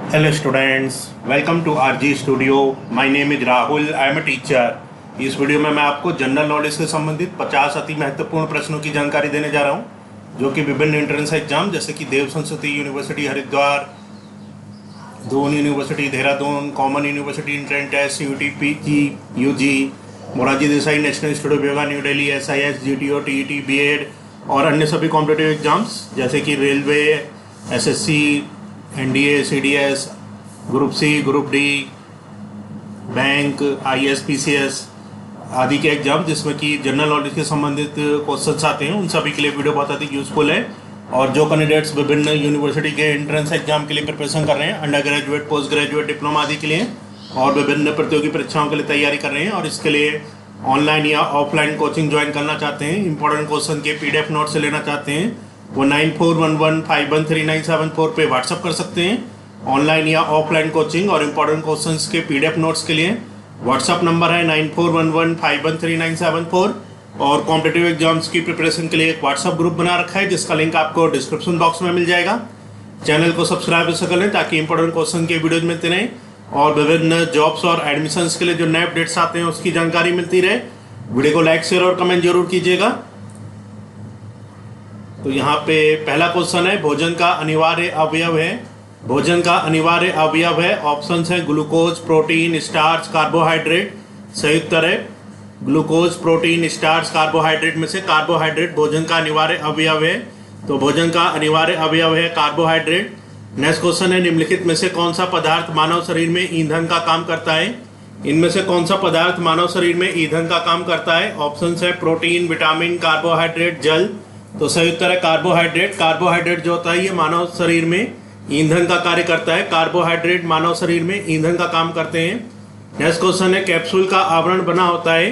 Hello students, welcome to RG studio. My name is Rahul, I am a teacher. इस video में मैं आपको general knowledge से संबंधित 50 अति महत्वपूर्ण प्रश्नों की जानकारी देने जा रहा हूं, जो कि विभिन्न एंट्रेंस एग्जाम जैसे कि Dev Sanskriti university Haridwar, Doon university Dehradun, common university entrance test, UT PG UG, Morarji Desai national institute of yoga new Delhi, SIS, GTO, TET, BEd और अन्य सभी कॉम्पिटिटिव एग्जाम्स जैसे कि railway, SSC, NDA, CDS, group C, group D, bank, IAS, PCS आदि के exam जिसमें कि general knowledge के संबंधित क्वेश्चंस आते हैं, उन सभी के लिए वीडियो बहुत अधिक यूजफुल है। और जो कैंडिडेट्स विभिन्न यूनिवर्सिटी के एंट्रेंस एग्जाम के लिए प्रिपरेशन कर रहे हैं, under graduate, post graduate, diploma आदि के लिए, और विभिन्न प्रतियोगी परीक्षाओं के लिए तैयारी कर रहे हैं और इसके लिए ऑनलाइन या ऑफलाइन कोचिंग ज्वाइन करना चाहते हैं, इंपॉर्टेंट क्वेश्चन के पीडीएफ नोट से लेना चाहते हैं, वो 9411513974 पे व्हाट्सअप कर सकते हैं। ऑनलाइन या ऑफलाइन कोचिंग और इम्पोर्टेंट क्वेश्चंस के पीडीएफ नोट्स के लिए व्हाट्सअप नंबर है 9411513974। और कॉम्पिटिटिव एग्जाम्स की प्रिपरेशन के लिए एक व्हाट्सअप ग्रुप बना रखा है जिसका लिंक आपको डिस्क्रिप्शन बॉक्स में मिल जाएगा। चैनल को सब्सक्राइब कर लें ताकि इंपॉर्टेंट क्वेश्चन के वीडियोज मिलते रहें और विभिन्न जॉब्स और एडमिशन्स के लिए जो नए अपडेट्स आते हैं उसकी जानकारी मिलती रहे। वीडियो को लाइक, शेयर और कमेंट जरूर कीजिएगा। तो यहाँ पे पहला क्वेश्चन है, भोजन का अनिवार्य अवयव है। भोजन का अनिवार्य अवयव है, ऑप्शंस है ग्लूकोज, प्रोटीन, स्टार्च, कार्बोहाइड्रेट। सही उत्तर है ग्लूकोज, प्रोटीन, स्टार्च, कार्बोहाइड्रेट में से कार्बोहाइड्रेट भोजन का अनिवार्य अवयव है। तो भोजन का अनिवार्य अवयव है कार्बोहाइड्रेट। नेक्स्ट क्वेश्चन है, निम्नलिखित में से कौन सा पदार्थ मानव शरीर में ईंधन का काम करता है। इनमें से कौन सा पदार्थ मानव शरीर में ईंधन का काम करता है। ऑप्शंस है प्रोटीन, विटामिन, कार्बोहाइड्रेट, जल। तो सही उत्तर है कार्बोहाइड्रेट। कार्बोहाइड्रेट जो होता है ये मानव शरीर में ईंधन का कार्य करता है। कार्बोहाइड्रेट मानव शरीर में ईंधन का काम करते हैं। नेक्स्ट क्वेश्चन है, कैप्सूल का आवरण बना होता है।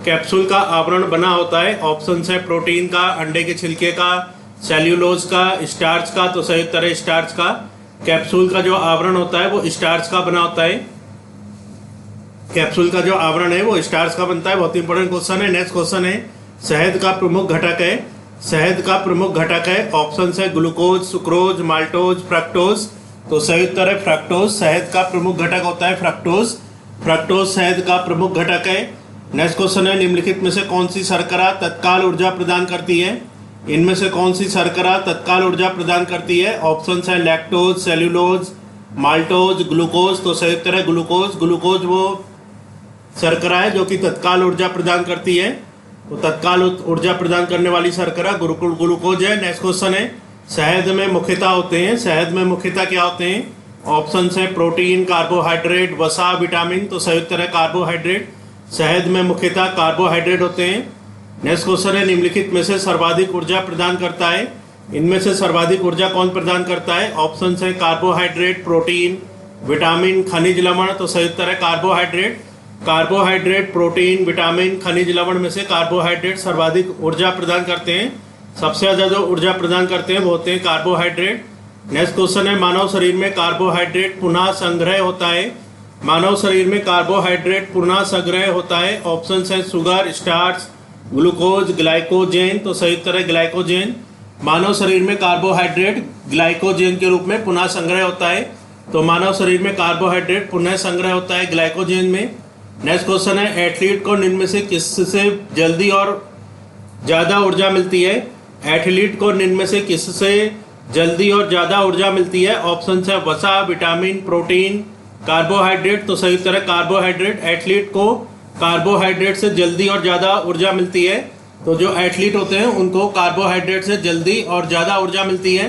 कैप्सूल का आवरण बना होता है, ऑप्शंस है प्रोटीन का, अंडे के छिलके का, सेल्यूलोज का, स्टार्च का। तो सही उत्तर है स्टार्च का। कैप्सूल का जो आवरण होता है वो स्टार्च का बना होता है। कैप्सूल का जो आवरण है वो स्टार्च का बनता है। बहुत इंपॉर्टेंट क्वेश्चन है। नेक्स्ट क्वेश्चन है, शहद का प्रमुख घटक है। शहद का प्रमुख घटक है, ऑप्शन है ग्लूकोज, सुक्रोज, माल्टोज, फ्रक्टोज। तो सही उत्तर है फ्रक्टोज। शहद का प्रमुख घटक होता है फ्रक्टोज। फ्रक्टोज शहद का प्रमुख घटक है। नेक्स्ट क्वेश्चन है, निम्नलिखित में से कौन सी शर्करा तत्काल ऊर्जा प्रदान करती है। इनमें से कौन सी शर्करा तत्काल ऊर्जा प्रदान करती है। ऑप्शन है लैक्टोज, सेल्यूलोज, माल्टोज, ग्लूकोज। तो सही उत्तर है ग्लूकोज। ग्लूकोज वो शर्करा है जो कि तत्काल ऊर्जा प्रदान करती है। तो तत्काल ऊर्जा प्रदान करने वाली शर्करा ग्लूकोज है। नेक्स्ट क्वेश्चन है, शहद में मुख्यतः होते हैं। शहद में मुख्यतः क्या होते हैं। ऑप्शन है प्रोटीन, कार्बोहाइड्रेट, वसा, विटामिन। तो सही उत्तर है कार्बोहाइड्रेट। शहद में मुख्यतः कार्बोहाइड्रेट होते हैं। नेक्स्ट क्वेश्चन है, निम्नलिखित में से सर्वाधिक ऊर्जा प्रदान करता है। इनमें से सर्वाधिक ऊर्जा कौन प्रदान करता है। ऑप्शन है कार्बोहाइड्रेट, प्रोटीन, विटामिन, खनिज लवण। तो सही उत्तर है कार्बोहाइड्रेट। कार्बोहाइड्रेट, प्रोटीन, विटामिन, खनिज लवण में से कार्बोहाइड्रेट सर्वाधिक ऊर्जा प्रदान करते हैं। सबसे ज़्यादा जो ऊर्जा प्रदान करते हैं वो होते हैं कार्बोहाइड्रेट। नेक्स्ट क्वेश्चन है, मानव शरीर में कार्बोहाइड्रेट पुनः संग्रह होता है। मानव शरीर में कार्बोहाइड्रेट पुनः संग्रह होता है। ऑप्शन है शुगर, स्टार्च, ग्लूकोज, ग्लाइकोजेन। तो सही उत्तर है ग्लाइकोजेन। मानव शरीर में कार्बोहाइड्रेट ग्लाइकोजेन के रूप में पुनः संग्रह होता है। तो मानव शरीर में कार्बोहाइड्रेट पुनः संग्रह होता है ग्लाइकोजेन में। नेक्स्ट क्वेश्चन है, एथलीट को निम्न में से किससे जल्दी और ज़्यादा ऊर्जा मिलती है। एथलीट को निम्न में से किससे जल्दी और ज़्यादा ऊर्जा मिलती है। ऑप्शन है वसा, विटामिन, प्रोटीन, कार्बोहाइड्रेट। तो सही उत्तर है कार्बोहाइड्रेट। एथलीट को कार्बोहाइड्रेट से जल्दी और ज़्यादा ऊर्जा मिलती है। तो जो एथलीट होते हैं उनको कार्बोहाइड्रेट से जल्दी और ज़्यादा ऊर्जा मिलती है।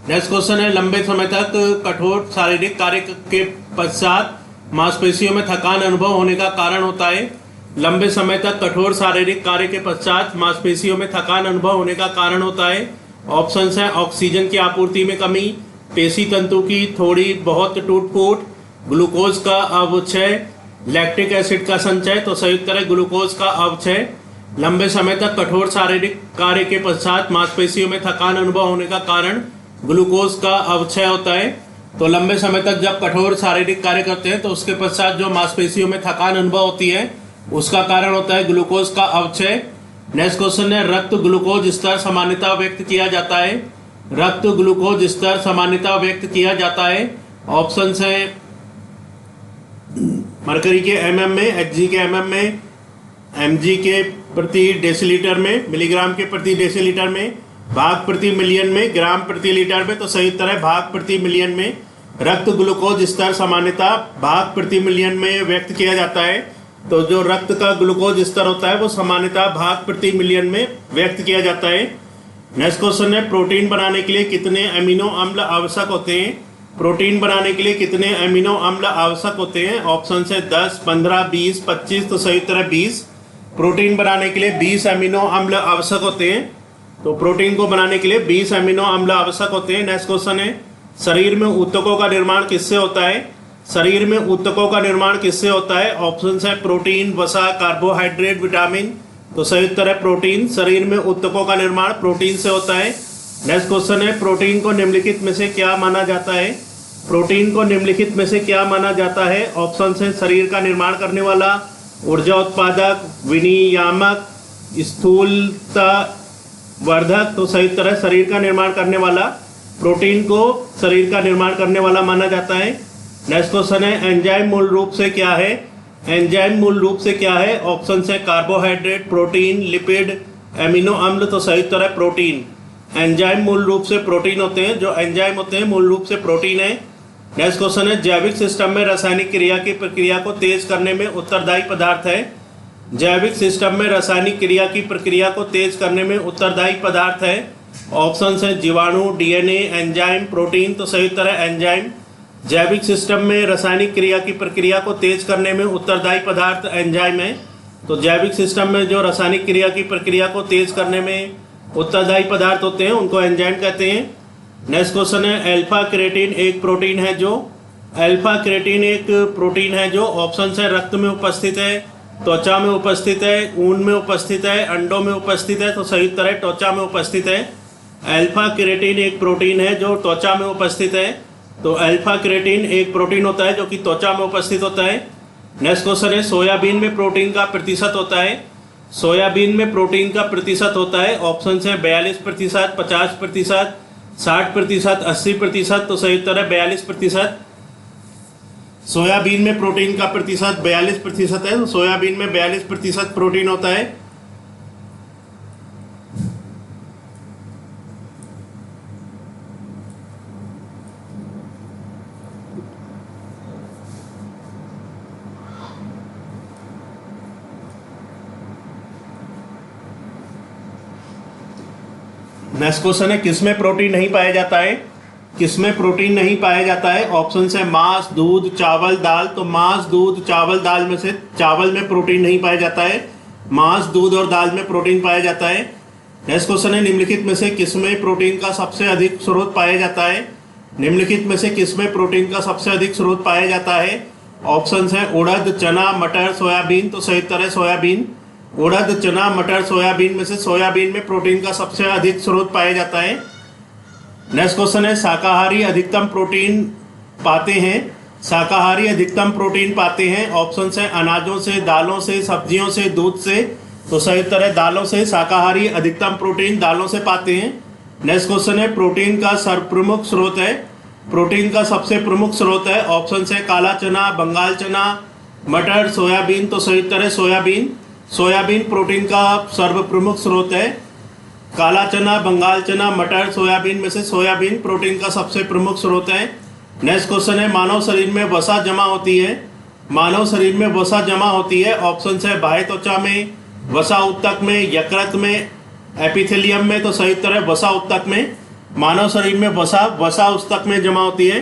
नेक्स्ट क्वेश्चन है, लंबे समय तक कठोर शारीरिक कार्य के पश्चात मांसपेशियों में थकान अनुभव होने का कारण होता है। लंबे समय तक कठोर शारीरिक कार्य के पश्चात मांसपेशियों में थकान अनुभव होने का कारण होता है। ऑप्शंस हैं ऑक्सीजन की आपूर्ति में कमी, पेशी तंतु की थोड़ी बहुत टूट फूट, ग्लूकोज का अवक्षय, लैक्टिक एसिड का संचय। तो सही उत्तर है ग्लूकोज का अवक्षय। लंबे समय तक कठोर शारीरिक कार्य के पश्चात मांसपेशियों में थकान अनुभव होने का कारण ग्लूकोज का अवक्षय होता है। तो लंबे समय तक जब कठोर शारीरिक कार्य करते हैं तो उसके पश्चात जो मांसपेशियों में थकान अनुभव होती है उसका कारण होता है ग्लूकोज का अवक्षय। नेक्स्ट क्वेश्चन है, रक्त ग्लूकोज स्तर सामान्यतः व्यक्त किया जाता है। रक्त ग्लूकोज स्तर सामान्यतः व्यक्त किया जाता है। ऑप्शंस हैं मरकरी के एमएम में, एचजी के एमएम में, एमजी के प्रति डेसीलीटर में, मिलीग्राम के प्रति डेसीलीटर में, भाग प्रति मिलियन में, ग्राम प्रति लीटर में। तो सही उत्तर है भाग प्रति मिलियन में। रक्त ग्लूकोज स्तर सामान्यतः भाग प्रति मिलियन में व्यक्त किया जाता है। तो जो रक्त का ग्लूकोज स्तर होता है वो सामान्यतः भाग प्रति मिलियन में व्यक्त किया जाता है। नेक्स्ट क्वेश्चन है, प्रोटीन बनाने के लिए कितने अमीनो अम्ल आवश्यक होते हैं? प्रोटीन बनाने के लिए कितने अमीनो अम्ल आवश्यक होते हैं? ऑप्शन है 10, 15, 20, 25। तो सही उत्तर है 20। प्रोटीन बनाने के लिए 20 अमीनो अम्ल आवश्यक होते हैं। तो प्रोटीन को बनाने के लिए 20 अमीनो अम्ल आवश्यक होते हैं। नेक्स्ट क्वेश्चन है, शरीर में ऊतकों का निर्माण किससे होता है? शरीर में ऊतकों का निर्माण किससे होता है? ऑप्शन है प्रोटीन, वसा, कार्बोहाइड्रेट, विटामिन। तो सही उत्तर है प्रोटीन। शरीर में ऊतकों का निर्माण प्रोटीन से होता है। नेक्स्ट क्वेश्चन है, प्रोटीन को निम्नलिखित में से क्या माना जाता है? प्रोटीन को निम्नलिखित में से क्या माना जाता है? ऑप्शन है शरीर का निर्माण करने वाला, ऊर्जा उत्पादक, विनियामक, स्थूलता वर्धक। तो सही उत्तर है शरीर का निर्माण करने वाला। प्रोटीन को शरीर का निर्माण करने वाला माना जाता है। नेक्स्ट क्वेश्चन है, एंजाइम मूल रूप से क्या है? एंजाइम मूल रूप से क्या है? ऑप्शन है कार्बोहाइड्रेट, प्रोटीन, लिपिड, एमिनो अम्ल। तो सही उत्तर है प्रोटीन। एंजाइम मूल रूप से प्रोटीन होते हैं। जो एंजाइम होते हैं मूल रूप से प्रोटीन है। नेक्स्ट क्वेश्चन है, जैविक सिस्टम में रासायनिक क्रिया की प्रक्रिया को तेज करने में उत्तरदायी पदार्थ है? जैविक सिस्टम में रासायनिक क्रिया की प्रक्रिया को तेज करने में उत्तरदायी पदार्थ है। ऑप्शन है जीवाणु, डीएनए, एंजाइम, प्रोटीन। तो सही उत्तर है एंजाइम। जैविक सिस्टम में रासायनिक क्रिया की प्रक्रिया को तेज करने में उत्तरदायी पदार्थ एंजाइम है। तो जैविक सिस्टम में जो रासायनिक क्रिया की प्रक्रिया को तेज करने में उत्तरदायी पदार्थ होते हैं उनको एंजाइम कहते हैं। नेक्स्ट क्वेश्चन है, अल्फा क्रेटीन एक प्रोटीन है जो? अल्फा क्रेटीन एक प्रोटीन है जो? ऑप्शन है रक्त में उपस्थित है, त्वचा में उपस्थित है, ऊन में उपस्थित है, अंडों में उपस्थित है। तो सही उत्तर है त्वचा में उपस्थित है। अल्फा क्रेटीन एक प्रोटीन है जो त्वचा में उपस्थित है। तो अल्फा क्रेटीन एक प्रोटीन होता है जो कि त्वचा में उपस्थित होता है। नेक्स्ट क्वेश्चन है, सोयाबीन में प्रोटीन का प्रतिशत होता है? सोयाबीन में प्रोटीन का प्रतिशत होता है। ऑप्शन है 42%, 50%, 60%, 80%। तो सही उत्तर है 42%। सोयाबीन में प्रोटीन का प्रतिशत 42% है। तो सोयाबीन में 42% प्रोटीन होता है। नेक्स्ट क्वेश्चन है, किसमें प्रोटीन नहीं पाया जाता है? किसमें प्रोटीन नहीं पाया जाता है? ऑप्शन है मांस, दूध, चावल, दाल। तो मांस, दूध, चावल, दाल में से चावल में प्रोटीन नहीं पाया जाता है। मांस, दूध और दाल में प्रोटीन पाया जाता है। नेक्स्ट क्वेश्चन है, निम्नलिखित में से किसमें प्रोटीन का सबसे अधिक स्रोत पाया जाता है? निम्नलिखित में से किसमें प्रोटीन का सबसे अधिक स्रोत पाया जाता है? ऑप्शन है उड़द, चना, मटर, सोयाबीन। तो सही उत्तर है सोयाबीन। उड़द, चना, मटर, सोयाबीन में से सोयाबीन में प्रोटीन का सबसे अधिक स्रोत पाया जाता है। नेक्स्ट क्वेश्चन है, शाकाहारी अधिकतम प्रोटीन पाते हैं? शाकाहारी अधिकतम प्रोटीन पाते हैं। ऑप्शन है अनाजों से, दालों से, सब्जियों से, दूध से। तो सही उत्तर है दालों से। शाकाहारी अधिकतम प्रोटीन दालों से पाते हैं। नेक्स्ट क्वेश्चन है, प्रोटीन का सर्वप्रमुख स्रोत है? प्रोटीन का सबसे प्रमुख स्रोत है। ऑप्शन है काला चना, बंगाल चना, मटर, सोयाबीन। तो सही उत्तर है सोयाबीन। सोयाबीन प्रोटीन का सर्वप्रमुख स्रोत है। काला चना, बंगाल चना, मटर, सोयाबीन में से सोयाबीन प्रोटीन का सबसे प्रमुख स्रोत है। नेक्स्ट क्वेश्चन है, मानव शरीर में वसा जमा होती है? मानव शरीर में वसा जमा होती है। ऑप्शन है बाह्य त्वचा में, वसा ऊतक में, यकृत में, एपिथेलियम में। तो सही उत्तर है वसा ऊतक में। मानव शरीर में वसा ऊतक में जमा होती है।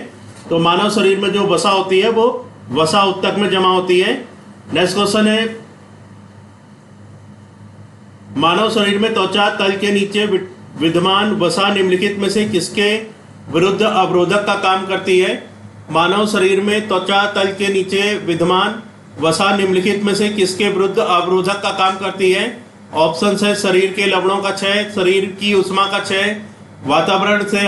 तो मानव शरीर में जो वसा होती है वो वसा ऊतक में जमा होती है। नेक्स्ट क्वेश्चन है, मानव शरीर में त्वचा तल के नीचे विद्यमान वसा निम्नलिखित में से किसके विरुद्ध अवरोधक का काम करती है? मानव शरीर में त्वचा तल के नीचे विद्यमान वसा निम्नलिखित में से किसके विरुद्ध अवरोधक का काम करती है? ऑप्शन है शरीर के लवणों का क्षय, शरीर की ऊष्मा का क्षय, वातावरण से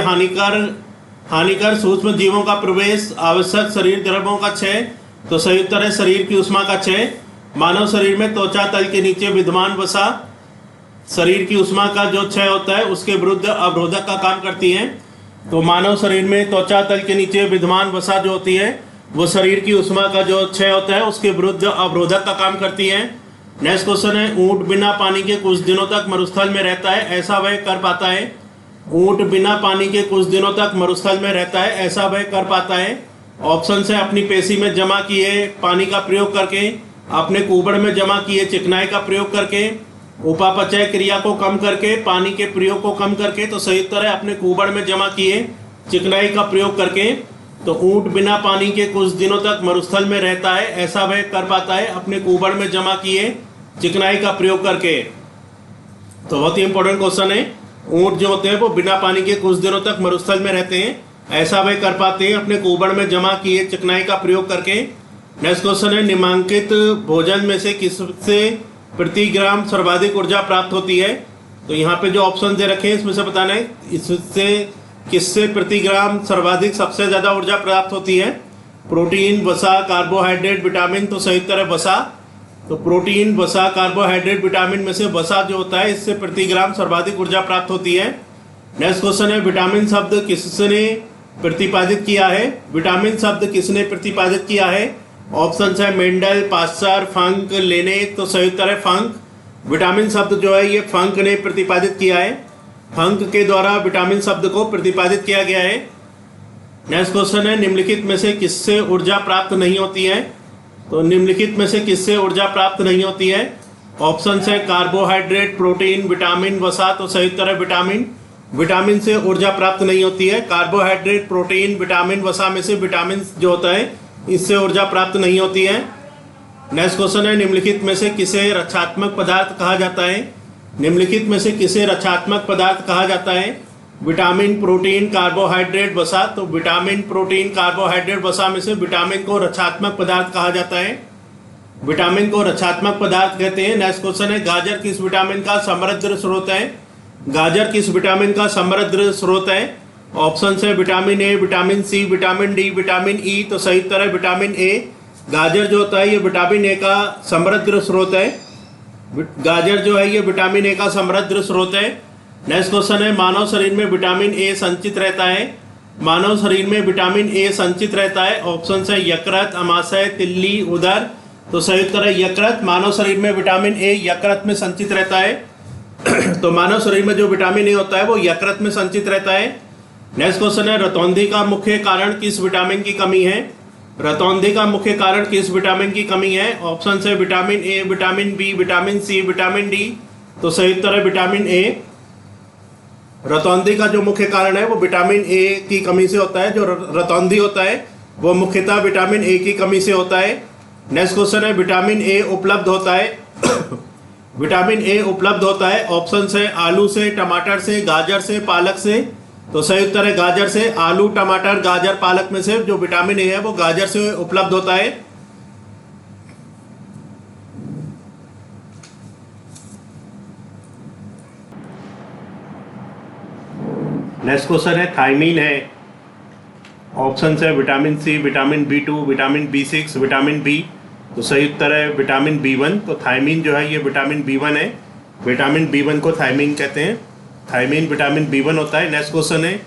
हानिकर सूक्ष्म जीवों का प्रवेश, आवश्यक शरीर द्रव्यों का क्षय। तो सही उत्तर है शरीर की ऊष्मा का क्षय। मानव शरीर में त्वचा तल के नीचे विद्यमान वसा शरीर की ऊष्मा का जो क्षय होता है उसके विरुद्ध अवरोधक का काम करती है। तो मानव शरीर में त्वचा तल के नीचे विद्यमान वसा जो होती है वो शरीर की उष्मा का जो क्षय होता है उसके विरुद्ध अवरोधक का काम करती है। नेक्स्ट क्वेश्चन है, ऊंट बिना पानी के कुछ दिनों तक मरुस्थल में रहता है, ऐसा वह कर पाता है। ऊंट बिना पानी के कुछ दिनों तक मरुस्थल में रहता है, ऐसा वह कर पाता है। ऑप्शन है, अपनी पेशी में जमा किए पानी का प्रयोग करके, अपने कुबड़ में जमा किए चिकनाई का प्रयोग करके, उपापचय क्रिया को कम करके, पानी के प्रयोग को कम करके। तो सही उत्तर है अपने कुबड़ में जमा किए चिकनाई का प्रयोग करके। तो ऊंट बिना पानी के कुछ दिनों तक मरुस्थल में रहता है, ऐसा वह कर पाता है अपने कुबड़ में जमा किए चिकनाई का प्रयोग करके। तो बहुत ही इंपॉर्टेंट क्वेश्चन है, ऊंट जो होते हैं वो बिना पानी के कुछ दिनों तक मरुस्थल में रहते हैं, ऐसा वह कर पाते हैं अपने कुबड़ में जमा किए चिकनाई का प्रयोग करके। नेक्स्ट क्वेश्चन है, निम्नलिखित भोजन में से किससे प्रति ग्राम सर्वाधिक ऊर्जा प्राप्त होती है। तो यहाँ पे जो ऑप्शन दे रखे हैं इसमें से बताना है इससे किससे प्रति ग्राम सर्वाधिक सबसे ज्यादा ऊर्जा प्राप्त होती है। प्रोटीन, वसा, कार्बोहाइड्रेट, विटामिन। तो सही उत्तर है वसा। तो प्रोटीन, वसा, कार्बोहाइड्रेट, विटामिन में से वसा जो होता है इससे प्रति ग्राम सर्वाधिक ऊर्जा प्राप्त होती है। नेक्स्ट क्वेश्चन है, विटामिन शब्द किसने प्रतिपादित किया है। विटामिन शब्द किसने प्रतिपादित किया है। ऑप्शन है मेंडल, पास्चर, फंक, लेने। तो सही उत्तर है फंक। विटामिन शब्द जो है ये फंक ने प्रतिपादित किया है, फंक के द्वारा विटामिन शब्द को प्रतिपादित किया गया है। नेक्स्ट क्वेश्चन है, निम्नलिखित में से किससे ऊर्जा प्राप्त नहीं होती है। तो निम्नलिखित में से किससे ऊर्जा प्राप्त नहीं होती है। ऑप्शन है कार्बोहाइड्रेट, प्रोटीन, विटामिन, वसा। तो सही उत्तर है विटामिन। विटामिन से ऊर्जा प्राप्त नहीं होती है। कार्बोहाइड्रेट, प्रोटीन, विटामिन, वसा में से विटामिन जो होता है इससे ऊर्जा प्राप्त नहीं होती है। नेक्स्ट क्वेश्चन है, निम्नलिखित में से किसे रक्षात्मक पदार्थ कहा जाता है। निम्नलिखित में से किसे रक्षात्मक पदार्थ कहा जाता है। विटामिन, प्रोटीन, कार्बोहाइड्रेट, वसा। तो विटामिन, प्रोटीन, कार्बोहाइड्रेट, वसा में से विटामिन को रक्षात्मक पदार्थ कहा जाता है। विटामिन को रक्षात्मक पदार्थ कहते हैं। नेक्स्ट क्वेश्चन है, गाजर किस विटामिन का समृद्ध स्रोत है। गाजर किस विटामिन का समृद्ध स्रोत है। ऑप्शन है vitamin A, vitamin C, vitamin D, vitamin E. तो सही उत्तर है विटामिन ए। गाजर जो होता है ये विटामिन ए का समृद्ध स्रोत है। गाजर जो है ये विटामिन ए का समृद्ध स्रोत है। नेक्स्ट क्वेश्चन है, मानव शरीर में विटामिन ए संचित रहता है। मानव शरीर में विटामिन ए संचित रहता है। ऑप्शन है यकृत, अमाशय, तिल्ली, उदर। तो सही उत्तर है यकृत। मानव शरीर में विटामिन ए यकृत में संचित रहता है। तो मानव शरीर में जो विटामिन ए होता है वो यकृत में संचित रहता है। नेक्स्ट क्वेश्चन है, रतौंधी का मुख्य कारण किस विटामिन की कमी है। रतौंधी का मुख्य कारण किस विटामिन की कमी है। ऑप्शन है vitamin A, vitamin B, vitamin C, vitamin D. तो सही उत्तर है विटामिन ए। रतौंधी का जो मुख्य कारण है वो विटामिन ए की कमी से होता है। जो रतौंधी होता है वो मुख्यतः विटामिन ए की कमी से होता है। नेक्स्ट क्वेश्चन है, विटामिन ए उपलब्ध होता है विटामिन ए उपलब्ध होता है। ऑप्शन है आलू से, टमाटर से, गाजर से, पालक से। तो सही उत्तर है गाजर से। आलू, टमाटर, गाजर, पालक में से जो विटामिन ए है वो गाजर से उपलब्ध होता है। नेक्स्ट क्वेश्चन है, थायमीन है। ऑप्शन है vitamin C, vitamin B2, vitamin B6, vitamin B. तो सही उत्तर है विटामिन B1। तो थायमीन जो है ये विटामिन B1 है। विटामिन B1 को थायमीन कहते हैं। थायमीन विटामिन B1 होता है। नेक्स्ट क्वेश्चन है,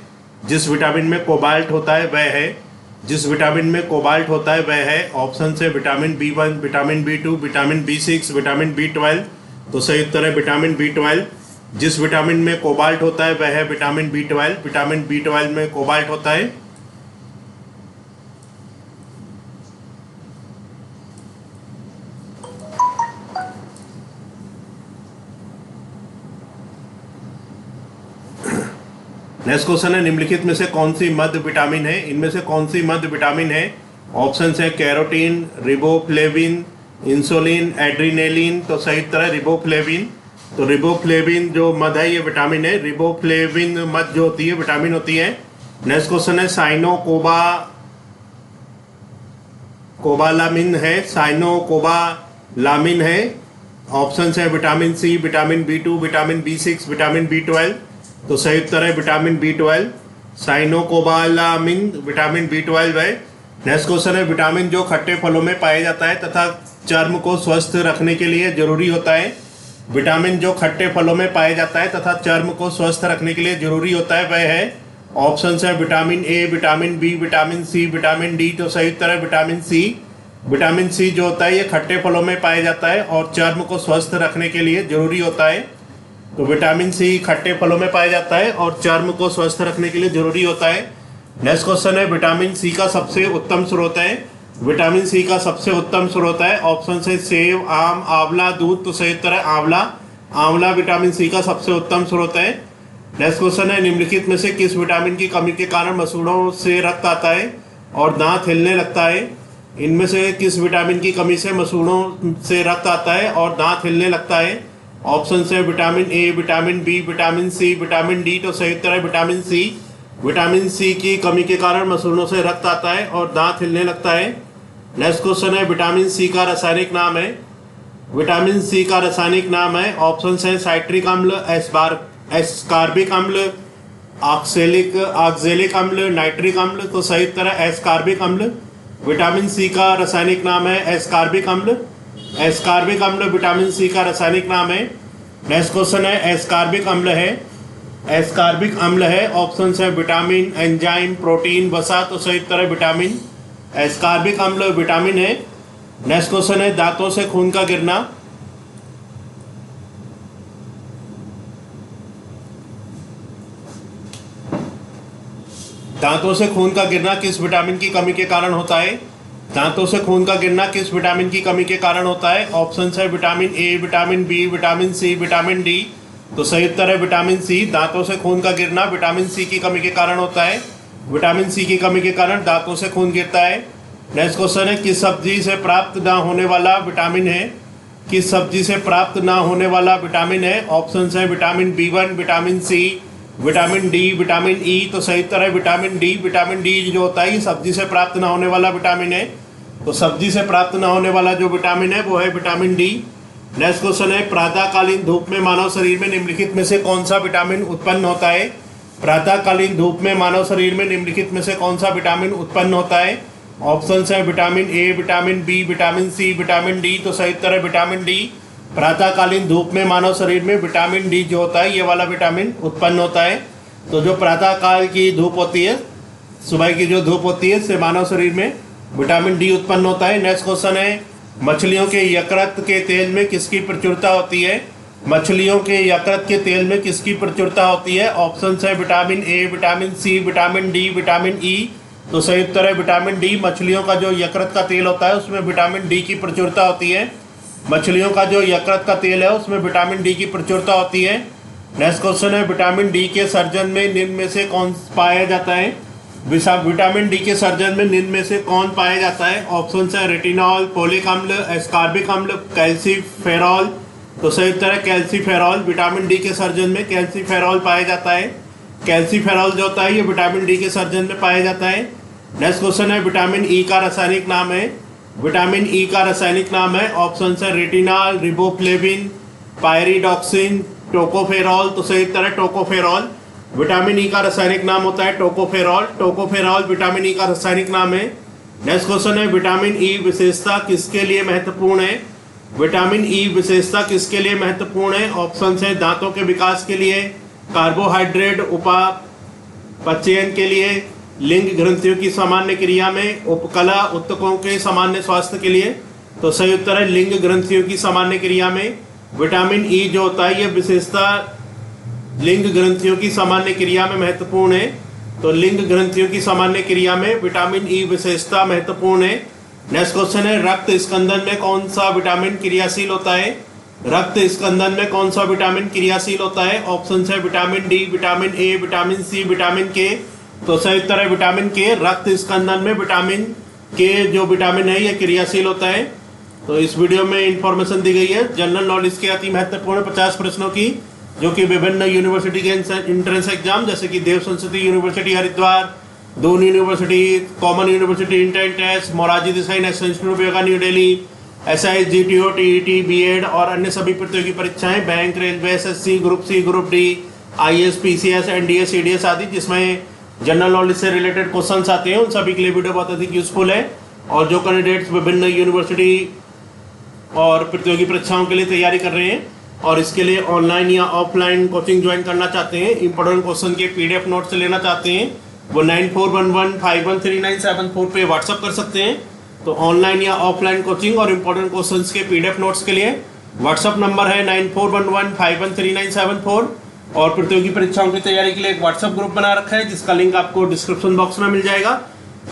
जिस विटामिन में कोबाल्ट होता है वह है। जिस विटामिन में कोबाल्ट होता है वह है। ऑप्शन है vitamin B1, vitamin B2, vitamin B6, vitamin B12। तो सही उत्तर है विटामिन B12। जिस विटामिन में कोबाल्ट होता है वह है विटामिन B12। विटामिन B12 में कोबाल्ट होता है। नेक्स्ट क्वेश्चन है, निम्नलिखित में से कौन सी मध्य विटामिन है। इनमें से कौन सी मध्य विटामिन है। ऑप्शन है कैरोटीन, रिबोफ्लेविन, इंसुलिन, एड्रीनेलिन। तो सही उत्तर है रिबोफ्लेविन। तो रिबोफ्लेविन जो मध है ये विटामिन है। रिबोफ्लेविन मध जो होती है विटामिन होती है। नेक्स्ट क्वेश्चन है, कोबालामिन है। साइनोकोबालामिन है। ऑप्शन है vitamin C, vitamin B2, vitamin B6, vitamin B12। तो सही उत्तर है vitamin B12। Cyanocobalamin vitamin B12 है। नेक्स्ट क्वेश्चन है, विटामिन जो खट्टे फलों में पाया जाता है तथा चर्म को स्वस्थ रखने के लिए जरूरी होता है। विटामिन जो खट्टे फलों में पाया जाता है तथा चर्म को स्वस्थ रखने के लिए जरूरी होता है वह है। ऑप्शन है vitamin A, vitamin B, vitamin C, vitamin D. तो सही उत्तर है विटामिन सी। विटामिन सी जो होता है ये खट्टे फलों में पाया जाता है और चर्म को स्वस्थ रखने के लिए जरूरी होता है। तो विटामिन सी खट्टे फलों में पाया जाता है और चर्म को स्वस्थ रखने के लिए जरूरी होता है। नेक्स्ट क्वेश्चन है विटामिन सी का सबसे उत्तम स्रोत है। विटामिन सी का सबसे उत्तम स्रोत है। ऑप्शन है सेब, आम, आंवला, दूध। तो सही उत्तर है आंवला। आंवला विटामिन सी का सबसे उत्तम स्रोत है। नेक्स्ट क्वेश्चन है निम्नलिखित में से किस विटामिन की कमी के कारण मसूड़ों से रक्त आता है और दांत हिलने लगता है। इनमें से किस विटामिन की कमी से मसूड़ों से रक्त आता है और दांत हिलने लगता है। ऑप्शन है vitamin A, vitamin B, vitamin C, vitamin D. तो सही उत्तर है विटामिन सी। विटामिन सी की कमी के कारण मसूड़ों से रक्त आता है और दांत हिलने लगता है। नेक्स्ट क्वेश्चन है विटामिन सी का रासायनिक नाम है। विटामिन सी का रासायनिक नाम है। ऑप्शन है साइट्रिक अम्ल, एस्कार्बिक अम्ल, ऑक्जेलिक अम्ल, नाइट्रिक अम्ल। तो सही उत्तर है एस्कार्बिक अम्ल। विटामिन सी का रासायनिक नाम है एस्कार्बिक अम्ल। एस्कार्बिक अम्ल विटामिन सी का रासायनिक नाम है। नेक्स्ट क्वेश्चन है एस्कार्बिक अम्ल है। एस्कार्बिक अम्ल है। ऑप्शन है विटामिन, एंजाइम, प्रोटीन, वसा। तो सही उत्तर है विटामिन। एस्कार्बिक अम्ल विटामिन है। नेक्स्ट क्वेश्चन है दांतों से खून का गिरना। दांतों से खून का गिरना किस विटामिन की कमी के कारण होता है। दांतों से खून का गिरना किस विटामिन की कमी के कारण होता है। ऑप्शन है vitamin A, vitamin B, vitamin C, vitamin D. तो सही उत्तर है विटामिन सी। दांतों से खून का गिरना विटामिन सी की कमी के कारण होता है। विटामिन सी की कमी के कारण दांतों से खून गिरता है। नेक्स्ट क्वेश्चन है किस सब्जी से प्राप्त ना होने वाला विटामिन है। किस सब्जी से प्राप्त ना होने वाला विटामिन है। ऑप्शन है vitamin B one, vitamin C, vitamin D, vitamin E. तो सही उत्तर है विटामिन डी। विटामिन डी जो होता है ये सब्जी से प्राप्त ना होने वाला विटामिन है। तो सब्जी से प्राप्त ना होने वाला जो विटामिन है वो है विटामिन डी। नेक्स्ट क्वेश्चन है प्रातःकालीन धूप में मानव शरीर में निम्नलिखित में से कौन सा विटामिन उत्पन्न होता है। प्रातःकालीन धूप में मानव शरीर में निम्नलिखित में से कौन सा विटामिन उत्पन्न होता है। ऑप्शन है vitamin A, vitamin B, vitamin C, vitamin D. तो सही उत्तर है विटामिन डी। प्रातःकालीन धूप में मानव शरीर में विटामिन डी जो होता है ये वाला विटामिन उत्पन्न होता है। तो जो प्रातःकाल की धूप होती है, सुबह की जो धूप होती है, इससे मानव शरीर में विटामिन डी उत्पन्न होता है। नेक्स्ट क्वेश्चन है मछलियों के यकृत के तेल में किसकी प्रचुरता होती है। मछलियों के यकृत के तेल में किसकी प्रचुरता होती है। ऑप्शन है vitamin A, vitamin C, vitamin D, vitamin E. तो सही उत्तर है विटामिन डी। मछलियों का जो यकृत का तेल होता है उसमें विटामिन डी की प्रचुरता होती है। मछलियों का जो यकृत का तेल है उसमें विटामिन डी की प्रचुरता होती है। नेक्स्ट क्वेश्चन है विटामिन डी के सर्जन में निम्न में से कौन पाया जाता है। विटामिन डी के सर्जन में निम्न में से कौन पाया जाता है। ऑप्शन है रेटिनॉल, फोलिक अम्ल, एस्कार्बिक अम्ल, कैल्सीफेरॉल। तो सही उत्तर है कैल्सीफेरॉल। विटामिन डी के सर्जन में कैल्सीफेरॉल पाया जाता है। कैल्सीफेरॉल जो होता है ये विटामिन डी के सर्जन में पाया जाता है। नेक्स्ट क्वेश्चन है विटामिन ई का रासायनिक नाम है। विटामिन ई का रासायनिक नाम है। ऑप्शन है रेटिनॉल, रिबोफ्लेविन, पायरिडॉक्सिन, टोकोफेरॉल। तो सही उत्तर है टोकोफेरॉल। विटामिन ई का रासायनिक नाम होता है टोकोफेरॉल। टोकोफेरॉल विटामिन ई का रासायनिक नाम है। नेक्स्ट क्वेश्चन है विटामिन ई विशेषता किसके लिए महत्वपूर्ण है। विटामिन ई विशेषता किसके लिए महत्वपूर्ण है। ऑप्शन है दांतों के विकास के लिए, कार्बोहाइड्रेट उपापचयन के लिए, लिंग ग्रंथियों की सामान्य क्रिया में, उपकला उत्तकों के सामान्य स्वास्थ्य के लिए। तो सही उत्तर है लिंग ग्रंथियों की सामान्य क्रिया में। विटामिन ई जो होता है ये विशेषता लिंग ग्रंथियों की सामान्य क्रिया में महत्वपूर्ण है। तो लिंग ग्रंथियों की सामान्य क्रिया में विटामिन ई विशेषता महत्वपूर्ण है। नेक्स्ट क्वेश्चन है रक्त स्कंदन में कौन सा विटामिन क्रियाशील होता है। रक्त स्कंदन में कौन सा विटामिन क्रियाशील होता है। ऑप्शन है vitamin D, vitamin A, vitamin C, vitamin K. तो सही उत्तर है विटामिन के। रक्त स्कंदन में विटामिन के जो विटामिन है ये क्रियाशील होता है। तो इस वीडियो में इंफॉर्मेशन दी गई है जनरल नॉलेज के अति महत्वपूर्ण 50 प्रश्नों की, जो कि विभिन्न यूनिवर्सिटी के एंट्रेंस एग्जाम जैसे कि Dev Sanskriti university Haridwar, Doon university, common university inter test, Morarji Desai national institute yoga new Delhi, SIS, GTO, TET, BEd और अन्य सभी प्रतियोगी परीक्षाएं, bank, railway, SSC, group C, group D, IAS, PCS, NDS, CDS आदि जिसमें जनरल नॉलेज से रिलेटेड क्वेश्चंस आते हैं, उन सभी के लिए वीडियो बहुत अधिक यूजफुल है। और जो कैंडिडेट्स विभिन्न यूनिवर्सिटी और प्रतियोगी परीक्षाओं के लिए तैयारी कर रहे हैं और इसके लिए ऑनलाइन या ऑफलाइन कोचिंग ज्वाइन करना चाहते हैं, इंपॉर्टेंट क्वेश्चन के PDF नोट्स लेना चाहते हैं, वो 9411513974 पे व्हाट्सअप कर सकते हैं। तो ऑनलाइन या ऑफलाइन कोचिंग और इंपॉर्टेंट क्वेश्चंस के PDF नोट्स के लिए व्हाट्सअप नंबर है 9411513974। और प्रतियोगी परीक्षाओं की तैयारी के लिए एक व्हाट्सअप ग्रुप बना रखा है जिसका लिंक आपको डिस्क्रिप्शन बॉक्स में मिल जाएगा।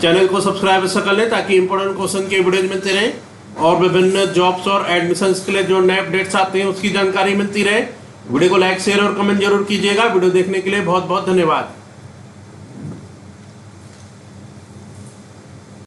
चैनल को सब्सक्राइब ऐसा कर लें ताकि इंपॉर्टेंट क्वेश्चन के वीडियोज मिलते रहें और विभिन्न जॉब्स और एडमिशंस के लिए जो नए अपडेट्स आते हैं उसकी जानकारी मिलती रहे। वीडियो को लाइक शेयर और कमेंट जरूर कीजिएगा। वीडियो देखने के लिए बहुत बहुत धन्यवाद।